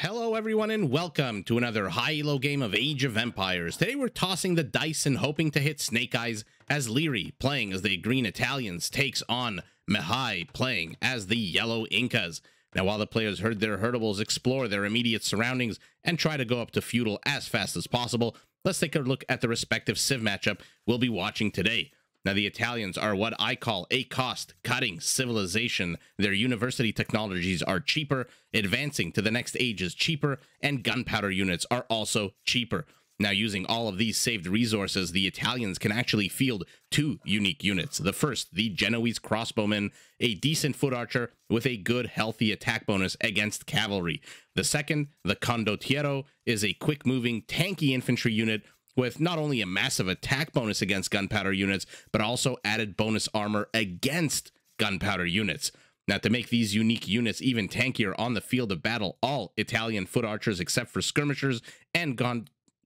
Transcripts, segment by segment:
Hello everyone and welcome to another high-elo game of Age of Empires. Today we're tossing the dice and hoping to hit Snake Eyes as Liereyy, playing as the Green Italians, takes on Mihai, playing as the Yellow Incas. Now while the players herd their herdables, explore their immediate surroundings, and try to go up to feudal as fast as possible, let's take a look at the respective civ matchup we'll be watching today. Now, the Italians are what I call a cost-cutting civilization. Their university technologies are cheaper, advancing to the next age is cheaper, and gunpowder units are also cheaper. Now, using all of these saved resources, the Italians can actually field two unique units. The first, the Genoese crossbowman, a decent foot archer with a good, healthy attack bonus against cavalry. The second, the condottiero, is a quick-moving, tanky infantry unit with not only a massive attack bonus against gunpowder units, but also added bonus armor against gunpowder units. Now, to make these unique units even tankier on the field of battle, all Italian foot archers except for skirmishers and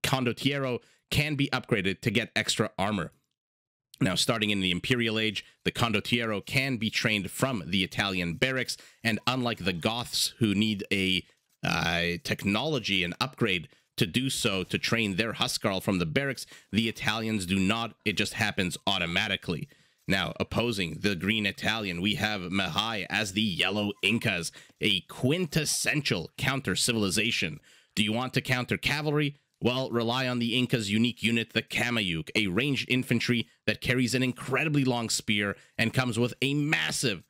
condottiero can be upgraded to get extra armor. Now, starting in the Imperial Age, the condottiero can be trained from the Italian barracks, and unlike the Goths, who need a technology and upgrade to do so to train their Huskarl from the barracks, the Italians do not. It just happens automatically. Now, opposing the Green Italian, we have Mihai as the Yellow Incas, a quintessential counter-civilization. Do you want to counter cavalry? Well, rely on the Incas' unique unit, the Kamayuk, a ranged infantry that carries an incredibly long spear and comes with a massive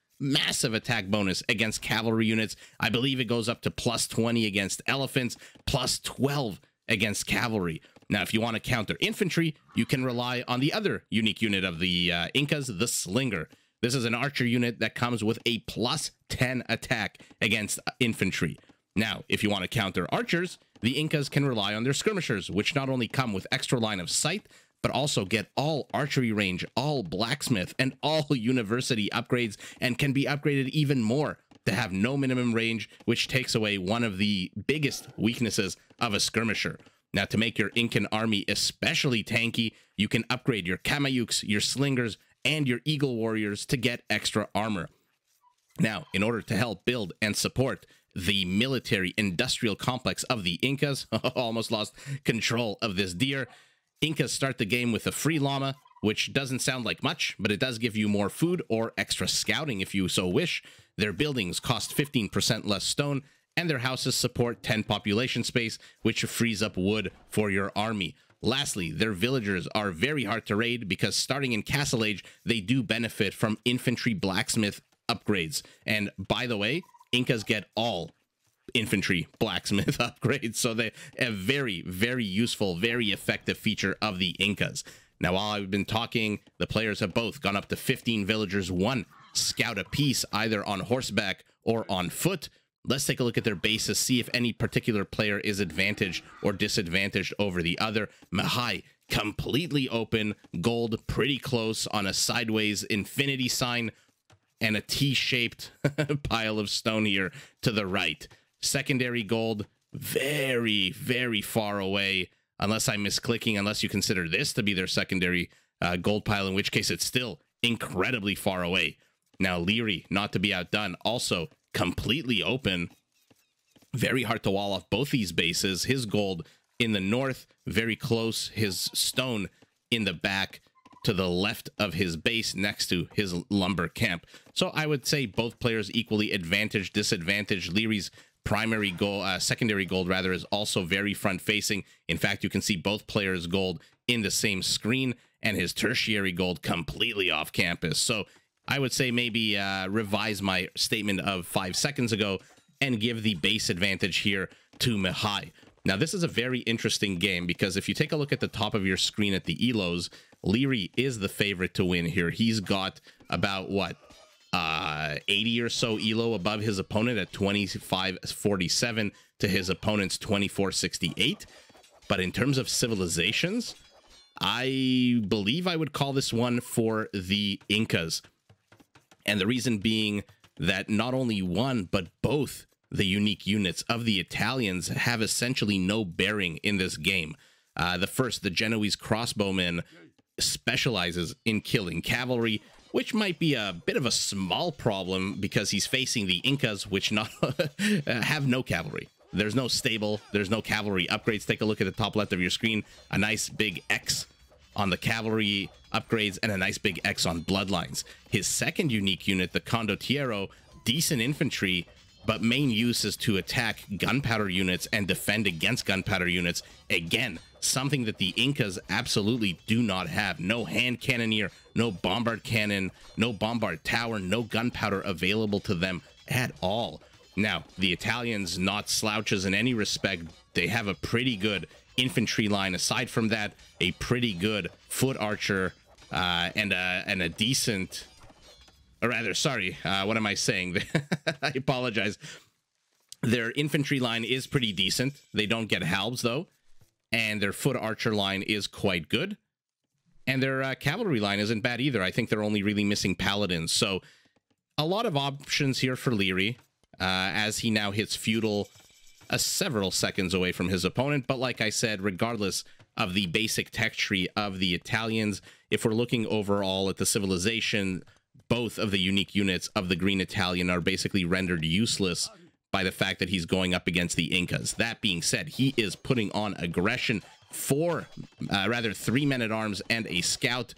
attack bonus against cavalry units. I believe it goes up to plus 20 against elephants, plus 12 against cavalry. Now, if you want to counter infantry, you can rely on the other unique unit of the Incas, the Slinger. This is an archer unit that comes with a plus 10 attack against infantry. Now, if you want to counter archers, the Incas can rely on their skirmishers, which not only come with extra line of sight, but also get all archery range, all blacksmith, and all university upgrades, and can be upgraded even more to have no minimum range, which takes away one of the biggest weaknesses of a skirmisher. Now, to make your Incan army especially tanky, you can upgrade your Kamayuks, your Slingers, and your Eagle Warriors to get extra armor. Now, in order to help build and support the military industrial complex of the Incas, almost lost control of this deer, Incas start the game with a free llama, which doesn't sound like much, but it does give you more food or extra scouting if you so wish. Their buildings cost 15% less stone, and their houses support 10 population space, which frees up wood for your army. Lastly, their villagers are very hard to raid because starting in Castle Age, they do benefit from infantry blacksmith upgrades. And by the way, Incas get all infantry blacksmith upgrades, so they're a very, very useful, very effective feature of the Incas. Now, while I've been talking, the players have both gone up to 15 villagers, one scout apiece, either on horseback or on foot. Let's take a look at their bases, see if any particular player is advantaged or disadvantaged over the other. Mihai, completely open, gold pretty close on a sideways infinity sign, and a T-shaped pile of stone here to the right. Secondary gold, very, very far away, unless I'm misclicking, unless you consider this to be their secondary gold pile, in which case it's still incredibly far away. Now, Liereyy, not to be outdone, also completely open. Very hard to wall off both these bases. His gold in the north, very close. His stone in the back, to the left of his base next to his lumber camp. So I would say both players equally advantaged, disadvantaged. Lierey's primary goal, secondary gold rather, is also very front facing. In fact, you can see both players' gold in the same screen, and his tertiary gold completely off campus. So I would say maybe revise my statement of 5 seconds ago and give the base advantage here to Mihai. Now, this is a very interesting game because if you take a look at the top of your screen at the Elos, Liereyy is the favorite to win here. He's got about, what, 80 or so Elo above his opponent at 2547 to his opponent's 2468. But in terms of civilizations, I believe I would call this one for the Incas. And the reason being that not only one, but both the unique units of the Italians have essentially no bearing in this game. The first, the Genoese crossbowman, specializes in killing cavalry, which might be a bit of a small problem because he's facing the Incas, which not have no cavalry. There's no stable. There's no cavalry upgrades. Take a look at the top left of your screen. A nice big X on the cavalry upgrades and a nice big X on bloodlines. His second unique unit, the Condottiero, decent infantry, but main use is to attack gunpowder units and defend against gunpowder units. Again, something that the Incas absolutely do not have. No hand cannoneer, no bombard cannon, no bombard tower, no gunpowder available to them at all. Now, the Italians, not slouches in any respect. They have a pretty good infantry line. Aside from that, a pretty good foot archer and a decent... Or rather, sorry, what am I saying? I apologize. Their infantry line is pretty decent. They don't get halbs, though. And their foot archer line is quite good. And their cavalry line isn't bad either. I think they're only really missing paladins. So a lot of options here for Liereyy, as he now hits feudal several seconds away from his opponent. But like I said, regardless of the basic tech tree of the Italians, if we're looking overall at the civilization, both of the unique units of the Green Italian are basically rendered useless by the fact that he's going up against the Incas. That being said, he is putting on aggression. 3 men-at-arms and a scout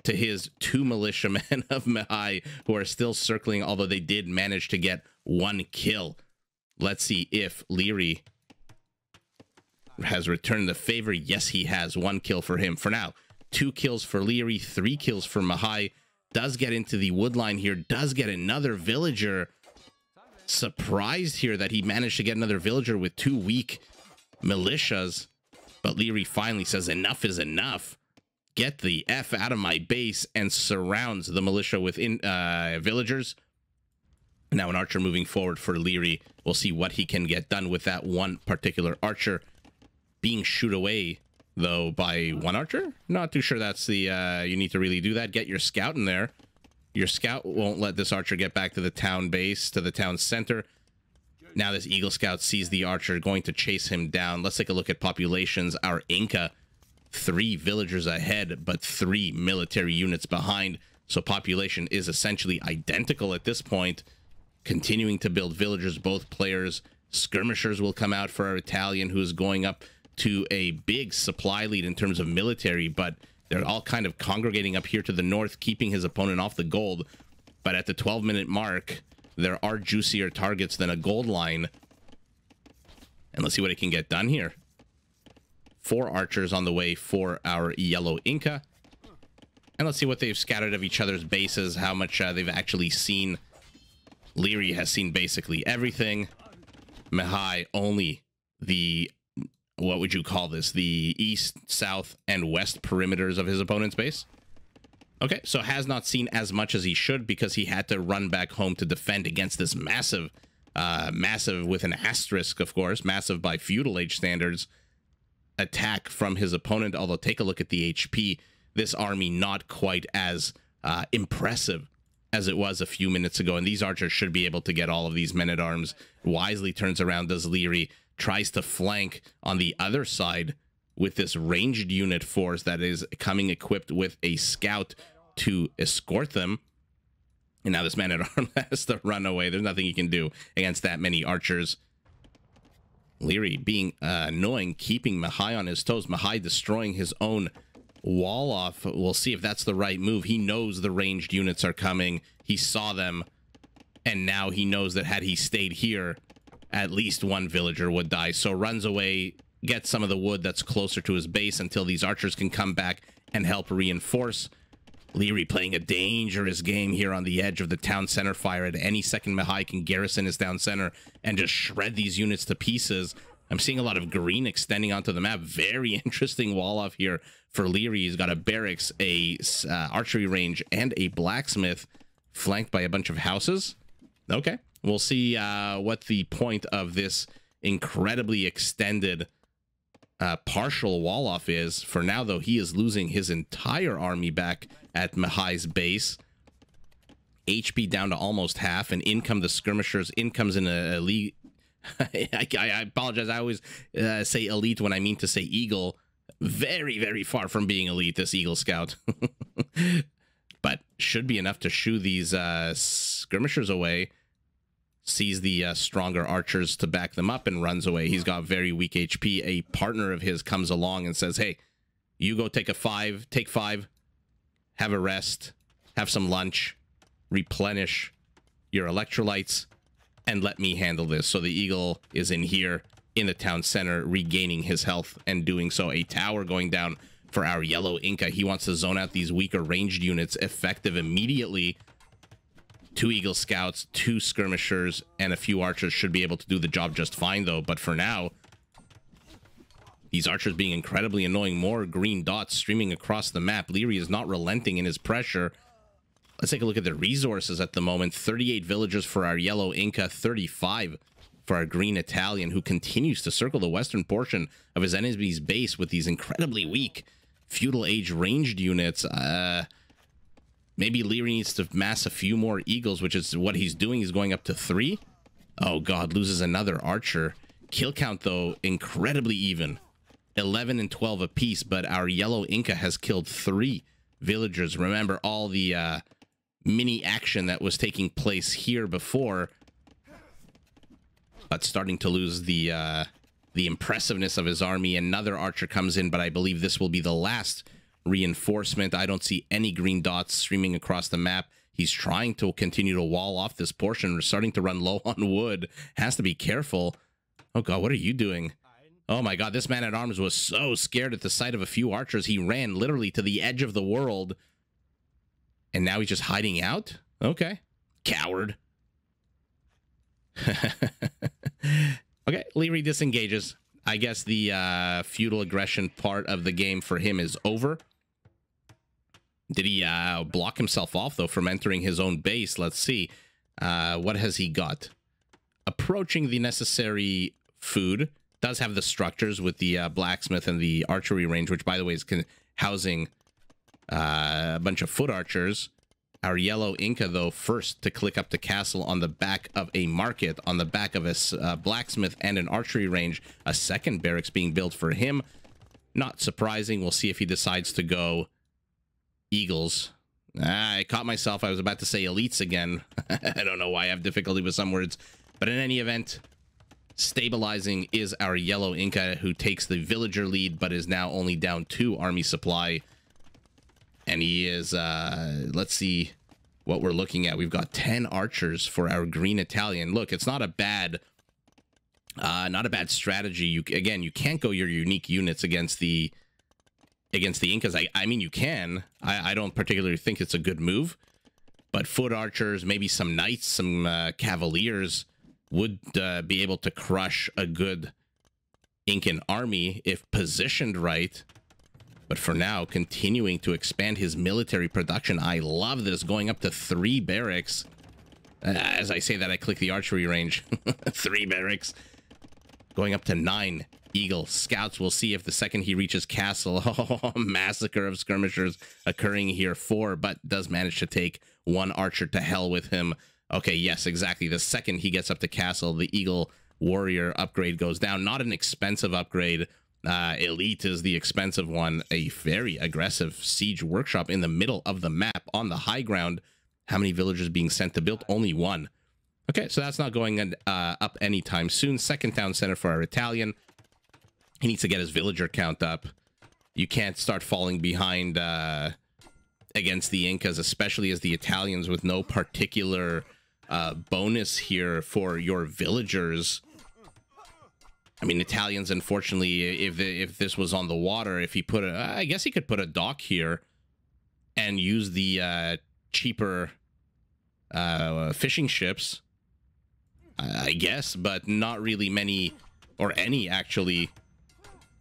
to his 2 militiamen of Mihai, who are still circling, although they did manage to get 1 kill. Let's see if Liereyy has returned the favor. Yes, he has. 1 kill for him. For now, 2 kills for Liereyy, 3 kills for Mihai. Does get into the wood line here, does get another villager. Surprised here that he managed to get another villager with 2 weak militias. But Liereyy finally says enough is enough. Get the F out of my base, and surrounds the militia with villagers. Now an archer moving forward for Liereyy. We'll see what he can get done with that one particular archer. Being shooed away, though, by 1 archer? Not too sure that's the... you need to really do that. Get your scout in there. Your scout won't let this archer get back to the town base, to the town center. Now this Eagle Scout sees the archer going to chase him down. Let's take a look at populations. Our Inca, 3 villagers ahead, but 3 military units behind. So population is essentially identical at this point. Continuing to build villagers, both players. Skirmishers will come out for our Italian, who is going up to a big supply lead in terms of military, but they're all kind of congregating up here to the north, keeping his opponent off the gold. But at the 12-minute mark, there are juicier targets than a gold line. And let's see what it can get done here. 4 archers on the way for our yellow Inca. And let's see what they've scattered of each other's bases, how much they've actually seen. Liereyy has seen basically everything. Mihai only the... what would you call this? The east, south, and west perimeters of his opponent's base. Okay, so has not seen as much as he should because he had to run back home to defend against this massive, massive with an asterisk, of course, massive by feudal age standards, attack from his opponent. Although, take a look at the HP. This army not quite as impressive as it was a few minutes ago. And these archers should be able to get all of these men-at-arms. Wisely turns around, does Liereyy. Tries to flank on the other side with this ranged unit force that is coming equipped with a scout to escort them. And now this man-at-arms has to run away. There's nothing he can do against that many archers. Liereyy being annoying, keeping Mihai on his toes. Mihai destroying his own wall off. We'll see if that's the right move. He knows the ranged units are coming. He saw them. And now he knows that had he stayed here, at least 1 villager would die. So runs away, gets some of the wood that's closer to his base until these archers can come back and help reinforce. Liereyy playing a dangerous game here on the edge of the town center fire. At any second, Mihai can garrison his town center and just shred these units to pieces. I'm seeing a lot of green extending onto the map. Very interesting wall off here for Liereyy. He's got a barracks, a archery range, and a blacksmith flanked by a bunch of houses. Okay. We'll see what the point of this incredibly extended partial wall-off is. For now, though, he is losing his entire army back at Mihai's base. HP down to almost half, and in come the skirmishers. In comes in a elite. I apologize. I always say elite when I mean to say eagle. Very, very far from being elite, this Eagle Scout. But should be enough to shoo these skirmishers away. sees the stronger archers to back them up and runs away. He's got very weak HP. A partner of his comes along and says, hey, you go take 5, have a rest, have some lunch, replenish your electrolytes, and let me handle this. So the eagle is in here in the town center, regaining his health and doing so. A tower going down for our yellow Inca. He wants to zone out these weaker ranged units, effective immediately. 2 Eagle Scouts, 2 skirmishers, and a few archers should be able to do the job just fine, though. But for now, these archers being incredibly annoying. More green dots streaming across the map. Liereyy is not relenting in his pressure. Let's take a look at the resources at the moment. 38 villagers for our yellow Inca, 35 for our green Italian, who continues to circle the western portion of his enemy's base with these incredibly weak feudal age ranged units. Maybe Liereyy needs to mass a few more eagles, which is what he's doing. He's going up to 3. Oh god, loses another archer. Kill count, though, incredibly even. 11 and 12 apiece, but our yellow Inca has killed 3 villagers. Remember all the mini action that was taking place here before, but starting to lose the impressiveness of his army. Another archer comes in, but I believe this will be the last reinforcement. I don't see any green dots streaming across the map. He's trying to continue to wall off this portion. We're starting to run low on wood. Has to be careful. Oh god, what are you doing? Oh my god, this man-at-arms was so scared at the sight of a few archers. He ran literally to the edge of the world. And now he's just hiding out? Okay. Coward. Okay, Liereyy disengages. I guess the feudal aggression part of the game for him is over. Did he block himself off, though, from entering his own base? Let's see. What has he got? Approaching the necessary food. Does have the structures with the blacksmith and the archery range, which, by the way, is housing a bunch of foot archers. Our yellow Inca, though, first to click up the castle on the back of a market, on the back of a blacksmith and an archery range. A second barracks being built for him. Not surprising. We'll see if he decides to go eagles. I caught myself. I was about to say elites again. I don't know why I have difficulty with some words. But in any event, stabilizing is our yellow Inca, who takes the villager lead, but is now only down 2 army supply. And he is, let's see what we're looking at. We've got 10 archers for our green Italian. Look, it's not a bad strategy. Again, you can't go your unique units against the Incas. I mean, you can. I don't particularly think it's a good move. But foot archers, maybe some knights, some cavaliers would be able to crush a good Incan army if positioned right. But for now, continuing to expand his military production. I love this, going up to 3 barracks. As I say that, I click the archery range. 3 barracks. Going up to 9 Eagle Scouts. We'll see if the second he reaches castle. Oh, massacre of skirmishers occurring here. 4, but does manage to take 1 archer to hell with him. Okay, yes, exactly. The second he gets up to castle, the Eagle Warrior upgrade goes down. Not an expensive upgrade. Elite is the expensive one. A very aggressive siege workshop in the middle of the map on the high ground. How many villagers being sent to build? Only 1. Okay, so that's not going up anytime soon. Second town center for our Italian. He needs to get his villager count up. You can't start falling behind against the Incas, especially as the Italians with no particular bonus here for your villagers. I mean, Italians, unfortunately, if this was on the water, if he put I guess he could put a dock here and use the cheaper fishing ships, I guess, but not really many or any actually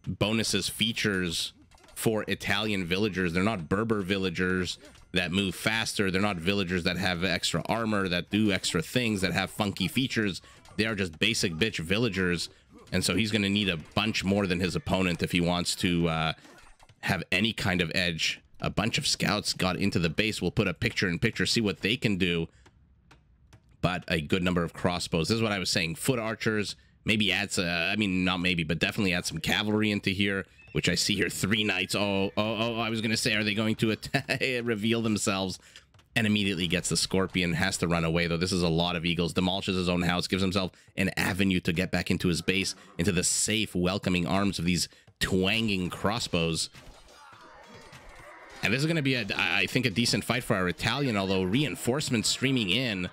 bonuses, features for Italian villagers. They're not Berber villagers that move faster. They're not villagers that have extra armor, that do extra things, that have funky features. They are just basic bitch villagers. And so he's going to need a bunch more than his opponent if he wants to have any kind of edge. A bunch of scouts got into the base. We'll put a picture-in-picture, see what they can do. But a good number of crossbows. This is what I was saying. Foot archers, maybe add some, I mean, not maybe, but definitely add some cavalry into here, which I see here. 3 knights. I was going to say, are they going to reveal themselves? and immediately gets the Scorpion, has to run away, though. This is a lot of Eagles. Demolishes his own house, gives himself an avenue to get back into his base, into the safe, welcoming arms of these twanging crossbows. And this is going to be, I think, a decent fight for our Italian, although reinforcements streaming in.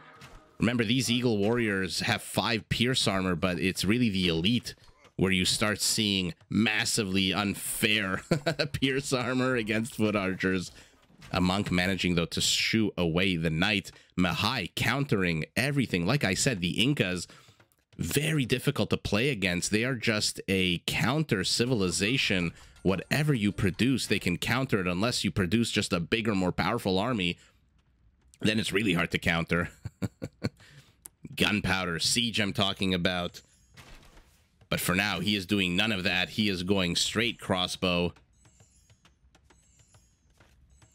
Remember, these Eagle Warriors have 5 Pierce armor, but it's really the elite where you start seeing massively unfair Pierce armor against foot archers. A monk managing, though, to shoo away the knight. Mihai countering everything. Like I said, the Incas, very difficult to play against. They are just a counter civilization. Whatever you produce, they can counter it unless you produce just a bigger, more powerful army. Then it's really hard to counter. Gunpowder, siege I'm talking about. But for now, he is doing none of that. He is going straight crossbow.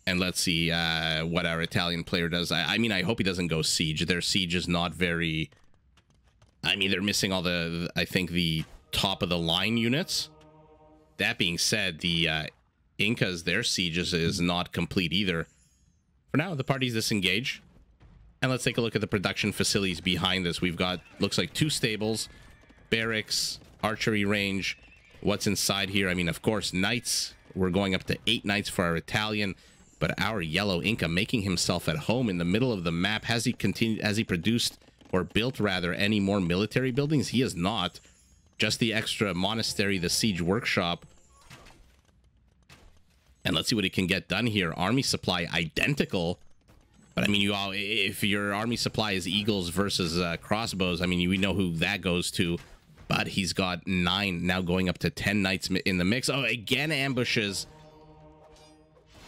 And let's see what our Italian player does. I mean, I hope he doesn't go siege. Their siege is not very... I mean, they're missing all the, I think, the top of the line units. That being said, the Incas, their siege is not complete either. For now, the parties disengage. And let's take a look at the production facilities behind this. We've got, looks like 2 stables, barracks, archery range. What's inside here? I mean, of course, knights. We're going up to 8 knights for our Italian. But our yellow Inca making himself at home in the middle of the map. Has he produced, or built rather, any more military buildings? He has not. Just the extra monastery, the siege workshop. And let's see what he can get done here. Army supply identical. But I mean, if your army supply is eagles versus crossbows, I mean, we know who that goes to. But he's got 9, now going up to 10 knights in the mix. Oh, again ambushes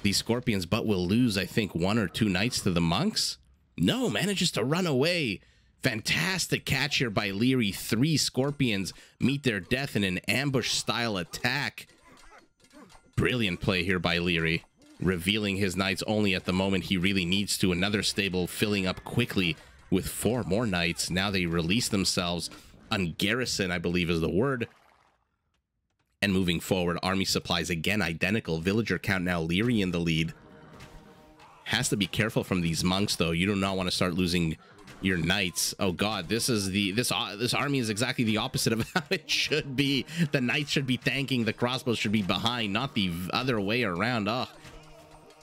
these Scorpions, but will lose, I think, 1 or 2 knights to the monks. No, manages to run away. Fantastic catch here by Liereyy. 3 Scorpions meet their death in an ambush-style attack. Brilliant play here by Liereyy, revealing his knights only at the moment he really needs to. Another stable filling up quickly with 4 more knights. Now they release themselves. Ungarrison, I believe, is the word. And moving forward, army supplies again identical. Villager count now Liereyy in the lead. Has to be careful from these monks, though. You do not want to start losing your knights. Oh god, this army is exactly the opposite of how it should be. The knights should be tanking, the crossbows should be behind, not the other way around. Oh,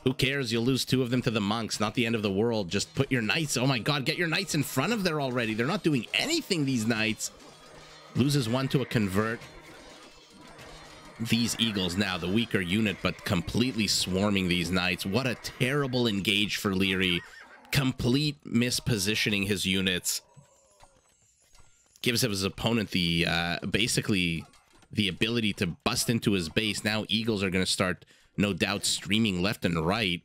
who cares? You'll lose 2 of them to the monks. Not the end of the world. Just put your knights. Oh my god, get your knights in front of there already. They're not doing anything, these knights. Loses 1 to a convert. These eagles now, the weaker unit, but completely swarming these knights. What a terrible engage for Liereyy. Complete mispositioning his units. Gives his opponent the, basically, the ability to bust into his base. Now eagles are going to start, no doubt, streaming left and right.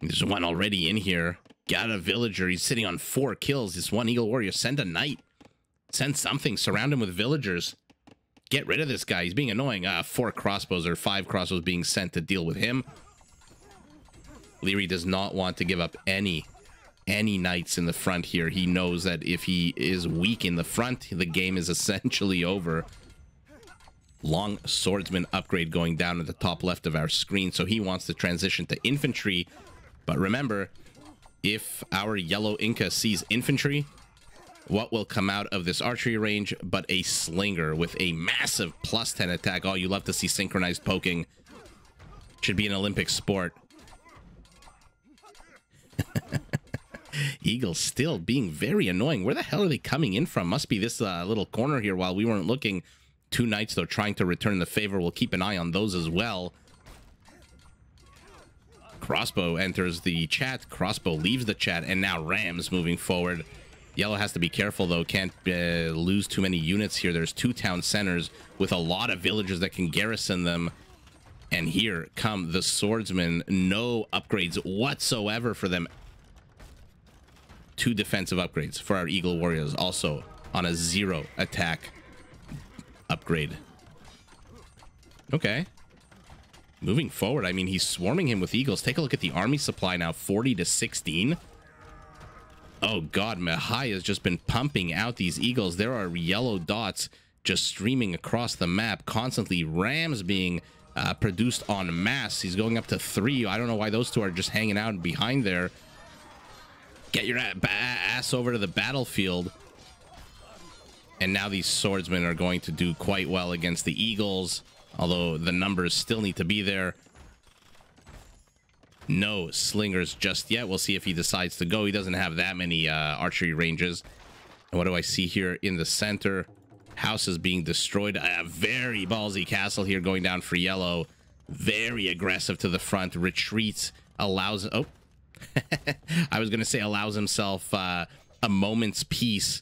There's one already in here. Got a villager. He's sitting on 4 kills. This one eagle warrior. Send a knight. Send something. Surround him with villagers. Get rid of this guy. He's being annoying. 4 crossbows or 5 crossbows being sent to deal with him. Liereyy does not want to give up any knights in the front here. He knows that if he is weak in the front, the game is essentially over. Long swordsman upgrade going down at the top left of our screen. So he wants to transition to infantry. But remember, if our yellow Inca sees infantry, what will come out of this archery range but a slinger with a massive +10 attack. Oh, you love to see synchronized poking. Should be an Olympic sport. Eagles still being very annoying. Where the hell are they coming in from? Must be this little corner here while we weren't looking. 2 knights, though, trying to return the favor. We'll keep an eye on those as well. Crossbow enters the chat. Crossbow leaves the chat. And now Rams moving forward. Yellow has to be careful, though. Can't lose too many units here. There's 2 town centers with a lot of villagers that can garrison them. And here come the swordsmen. No upgrades whatsoever for them. 2 defensive upgrades for our Eagle Warriors. Also on a 0 attack upgrade. Okay. Moving forward, I mean, he's swarming him with eagles. Take a look at the army supply now. 40 to 16. Oh god, Mihai has just been pumping out these eagles. There are yellow dots just streaming across the map constantly. Rams being produced en masse. He's going up to 3. I don't know why those two are just hanging out behind there. Get your ass over to the battlefield. And now these swordsmen are going to do quite well against the eagles, although the numbers still need to be there. No slingers just yet. We'll see if he decides to go. He doesn't have that many archery ranges. And what do I see here in the center? House is being destroyed. A very ballsy castle here going down for yellow. Very aggressive to the front. Retreats. Allows... Oh. I was going to say allows himself a moment's peace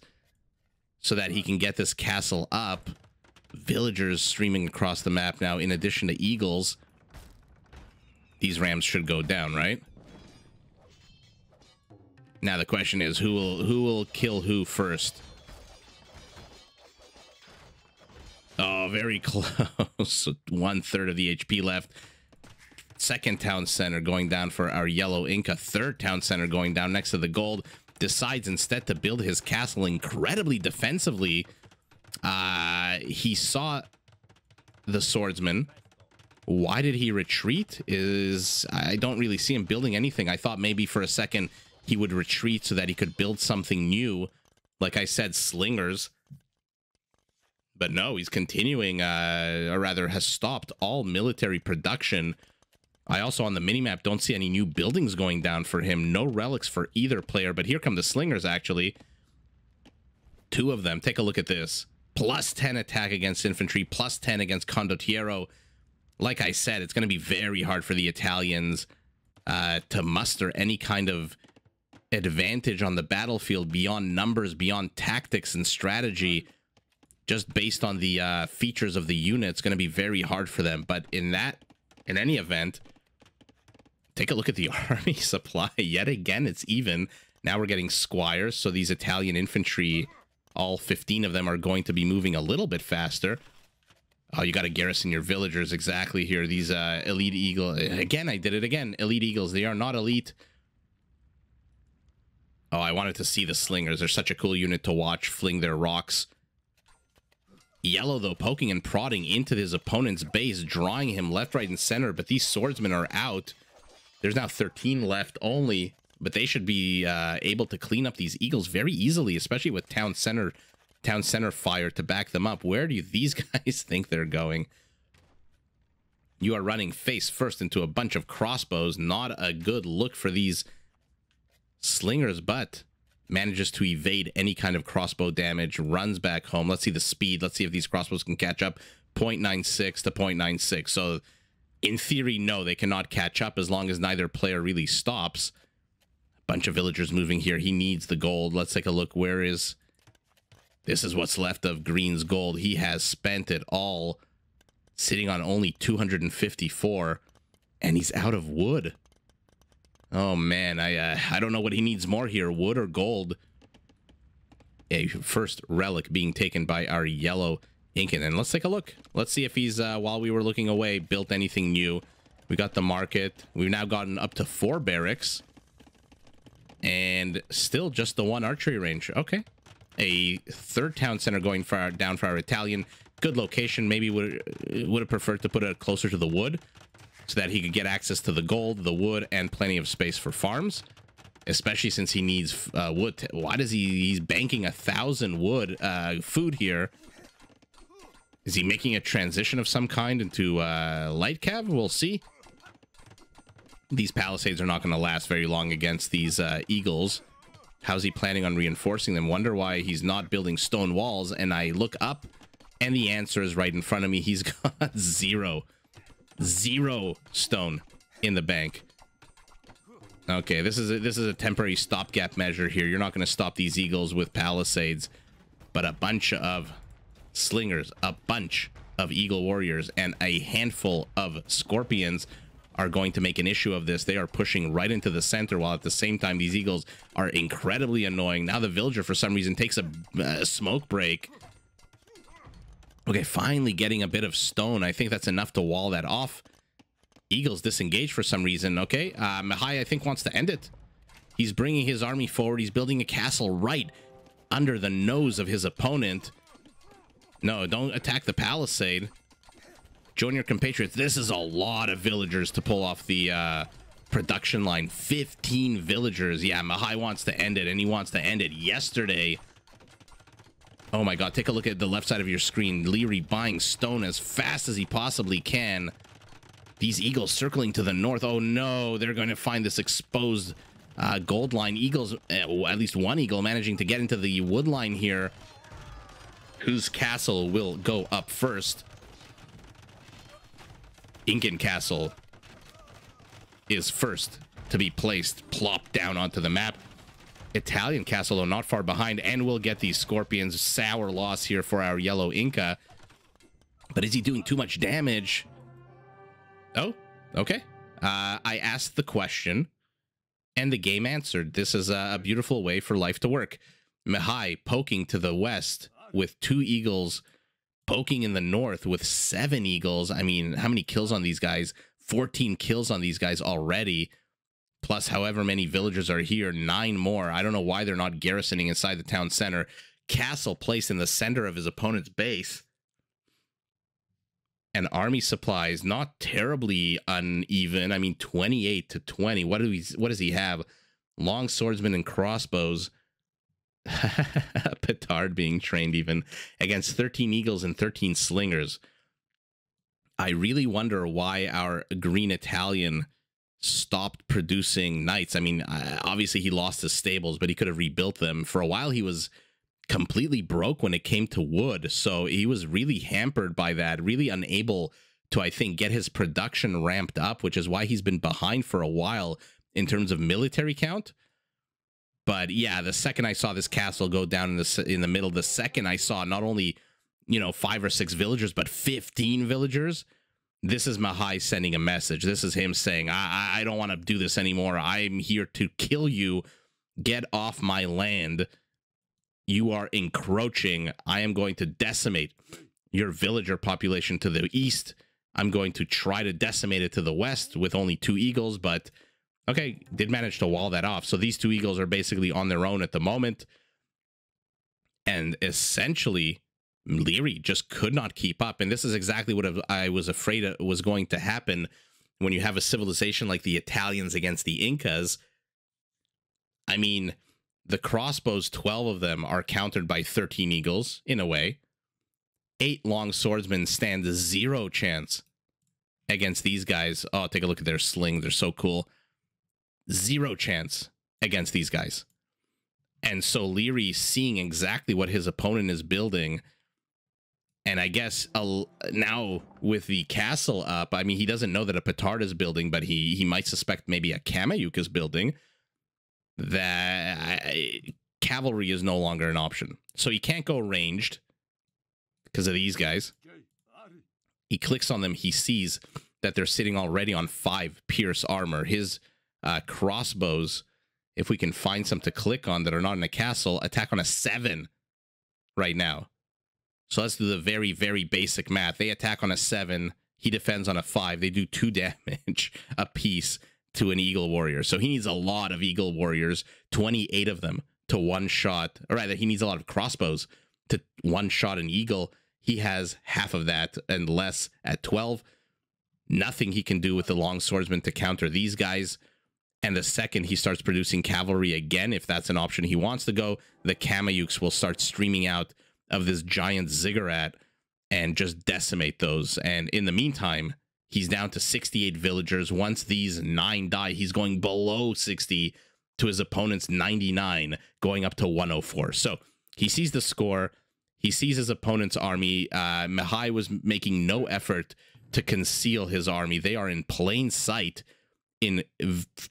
so that he can get this castle up. Villagers streaming across the map now in addition to eagles. These rams should go down, right? Now the question is who will kill who first? Oh, very close. 1/3 of the HP left. Second town center going down for our yellow Inca. Third town center going down next to the gold. Decides instead to build his castle incredibly defensively. He saw the swordsman. Why did he retreat? I don't really see him building anything. I thought maybe for a second he would retreat so that he could build something new. Like I said, slingers. But no, he's continuing, or rather has stopped all military production. I also on the minimap don't see any new buildings going down for him. No relics for either player, but here come the slingers actually. 2 of them. Take a look at this. +10 attack against infantry, +10 against condottiero. Like I said, it's going to be very hard for the Italians to muster any kind of advantage on the battlefield beyond numbers, beyond tactics and strategy. Just based on the features of the unit, it's going to be very hard for them. But in any event, take a look at the army supply. Yet again, it's even. Now we're getting squires, so these Italian infantry, all 15 of them are going to be moving a little bit faster. Oh, you got to garrison your villagers exactly here. These elite eagle. Again, I did it again. Elite eagles. They are not elite. Oh, I wanted to see the slingers. They're such a cool unit to watch fling their rocks. Yellow, though, poking and prodding into his opponent's base, drawing him left, right, and center. But these swordsmen are out. There's now 13 left only. But they should be able to clean up these eagles very easily, especially with town center fire to back them up. Where do these guys think they're going? You are running face first into a bunch of crossbows. Not a good look for these slingers, but manages to evade any kind of crossbow damage, runs back home. Let's see the speed. Let's see if these crossbows can catch up. 0.96 to 0.96. So in theory, no, they cannot catch up as long as neither player really stops. Bunch of villagers moving here. He needs the gold. Let's take a look. Where is... This is what's left of Green's gold. He has spent it all, sitting on only 254, and he's out of wood. Oh man, I don't know what he needs more here, wood or gold. A first relic being taken by our yellow Incan. And let's take a look. Let's see if he's, while we were looking away, built anything new. We got the market. We've now gotten up to 4 barracks. And still just the 1 archery range. Okay. A 3rd town center going down for our Italian. Good location. Maybe would have preferred to put it closer to the wood, so that he could get access to the gold, the wood, and plenty of space for farms, especially since he needs wood. Why does he's banking 1,000 wood food here? Is he making a transition of some kind into light cav? We'll see. These palisades are not going to last very long against these eagles. How's he planning on reinforcing them? Wonder why he's not building stone walls. And I look up, and the answer is right in front of me. He's got 0 stone in the bank. Okay, this is a temporary stopgap measure here. You're not going to stop these eagles with palisades, but a bunch of slingers, a bunch of eagle warriors, and a handful of scorpions are going to make an issue of this. They are pushing right into the center, while at the same time these eagles are incredibly annoying. Now the villager for some reason takes a smoke break. Okay, finally getting a bit of stone. I think that's enough to wall that off. Eagles disengaged for some reason. Okay, Mihai, I think, wants to end it. He's bringing his army forward. He's building a castle right under the nose of his opponent. No, don't attack the palisade. Join your compatriots. This is a lot of villagers to pull off the production line. 15 villagers. Yeah, Mihai wants to end it, and he wants to end it yesterday. Oh my god, take a look at the left side of your screen. Liereyy buying stone as fast as he possibly can. These eagles circling to the north. Oh no, they're going to find this exposed gold line. Eagles, at least one eagle managing to get into the wood line here. Whose castle will go up first? Incan castle is first to be placed, plopped down onto the map. Italian castle, though, not far behind, and we'll get these scorpions. Sour loss here for our yellow Inca. But is he doing too much damage? Oh, okay. I asked the question, and the game answered. This is a beautiful way for life to work. Mihai poking to the west with 2 eagles, poking in the north with 7 eagles. I mean, how many kills on these guys? 14 kills on these guys already, plus however many villagers are here, 9 more. I don't know why they're not garrisoning inside the town center. Castle placed in the center of his opponent's base. And army supplies not terribly uneven. I mean, 28 to 20. What does he have? Long swordsmen and crossbows. Petard being trained even against 13 eagles and 13 slingers. I really wonder why our green Italian stopped producing knights. I mean, obviously he lost his stables, but he could have rebuilt them. For a while he was completely broke when it came to wood, so he was really hampered by that, really unable to, I think, get his production ramped up, which is why he's been behind for a while in terms of military count. But yeah, the second I saw this castle go down in the middle, the second I saw not only, you know, 5 or 6 villagers, but 15 villagers, this is Mihai sending a message. This is him saying, I don't want to do this anymore. I'm here to kill you. Get off my land. You are encroaching. I am going to decimate your villager population to the east. I'm going to try to decimate it to the west with only 2 eagles, but okay, did manage to wall that off. So these 2 eagles are basically on their own at the moment. And essentially, Liereyy just could not keep up. And this is exactly what I was afraid was going to happen when you have a civilization like the Italians against the Incas. I mean, the crossbows, 12 of them, are countered by 13 eagles, in a way. 8 long swordsmen stand 0 chance against these guys. Oh, take a look at their slings. They're so cool. 0 chance against these guys. And so Liereyy, seeing exactly what his opponent is building, and I guess now with the castle up, I mean, he doesn't know that a petard is building, but he might suspect maybe a Kamayuk is building, that cavalry is no longer an option. So he can't go ranged because of these guys. He clicks on them. He sees that they're sitting already on 5 pierce armor. His crossbows, if we can find some to click on that are not in a castle, attack on a 7 right now. So let's do the very, very basic math. They attack on a 7. He defends on a 5. They do 2 damage a piece to an eagle warrior. So he needs a lot of eagle warriors, 28 of them to one shot. Or rather, he needs a lot of crossbows to one shot an eagle. He has half of that and less at 12. Nothing he can do with the long swordsman to counter these guys. And the second he starts producing cavalry again, if that's an option he wants to go, the Kamayuks will start streaming out of this giant ziggurat and just decimate those. And in the meantime, he's down to 68 villagers. Once these 9 die, he's going below 60 to his opponent's 99, going up to 104. So he sees the score. He sees his opponent's army. Mihai was making no effort to conceal his army. They are in plain sight, in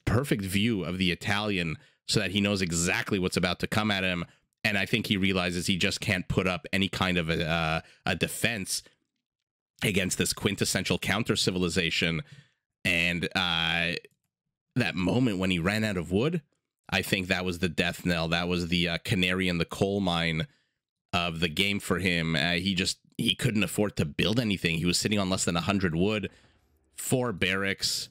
perfect view of the Italian, so that he knows exactly what's about to come at him. And I think he realizes he just can't put up any kind of a defense against this quintessential counter civilization. And that moment when he ran out of wood, I think that was the death knell. That was the canary in the coal mine of the game for him. He couldn't afford to build anything. He was sitting on less than 100 wood, 4 barracks,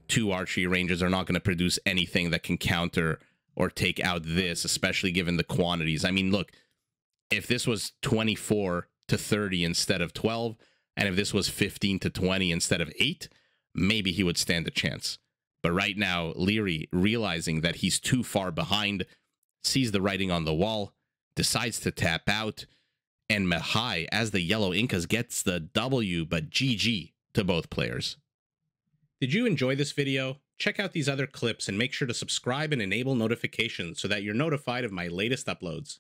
2 archery ranges are not going to produce anything that can counter or take out this, especially given the quantities. I mean, look, if this was 24 to 30 instead of 12, And if this was 15 to 20 instead of 8, maybe he would stand a chance. But right now, Liereyy, realizing that he's too far behind, sees the writing on the wall, decides to tap out, and Mihai, as the yellow Incas, gets the W, but GG to both players. Did you enjoy this video? Check out these other clips and make sure to subscribe and enable notifications so that you're notified of my latest uploads.